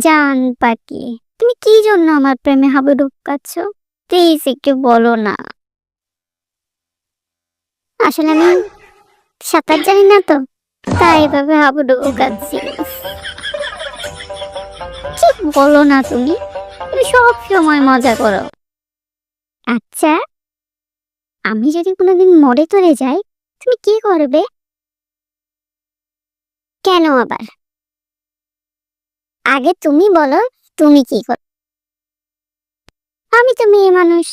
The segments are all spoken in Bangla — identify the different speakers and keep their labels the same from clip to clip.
Speaker 1: জান পাখি, তুমি কি জন্য আমার প্রেমে হাবুডুবু খাচ্ছ? প্লিজ একটু বলো না। আসলে আমি সাঁতার জানি না তো, তাই এভাবে হাবুডুবু খাচ্ছি। কি বলো না তুমি? তুমি সব সময় মজা করো। আচ্ছা, আমি যদি কোনোদিন মরে টরে যাই, তুমি কি করবে? কেন আবার? আগে তুমি বলো, তুমি কি করবে? আমি তো মেয়ে মানুষ,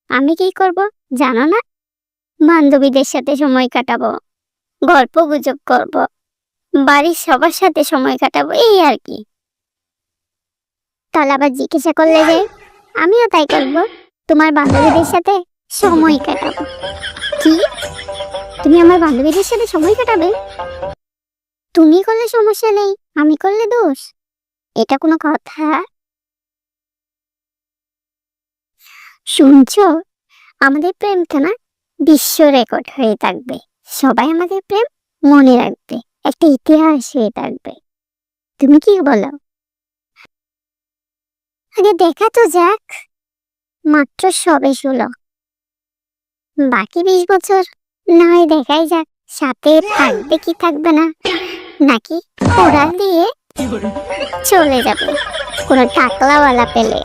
Speaker 1: আমি কি করব জানো না? বান্ধবীদের সাথে সময় কাটাবো, গল্প গুজব করব, বাড়ির সবার সাথে সময় কাটাবো, এই আর কি। তাহলে আবার জিজ্ঞাসা করলে যে আমিও তাই করবো, তোমার বান্ধবীদের সাথে সময় কাটাবো। কি? তুমি আমার বান্ধবীদের সাথে সময় কাটাবে? তুমি করলে সমস্যা নেই, আমি করলে দোষ? এটা কোনো কথা? শুনছো, আমাদের প্রেমটা না বিশ্ব রেকর্ড হয়ে থাকবে। সবাই আমাদের প্রেম মনে রাখবে, একটা ইতিহাস হয়ে থাকবে। তুমি কি বলো? আগে দেখা তো যাক, মাত্র সবে শুলো, বাকি 20 বছর নয় দেখাই যাক, সাথে থাকবে কি থাকবে না, নাকি উড়াল দিয়ে চলে যাবে কোনো টাকলাওয়ালা পেলে।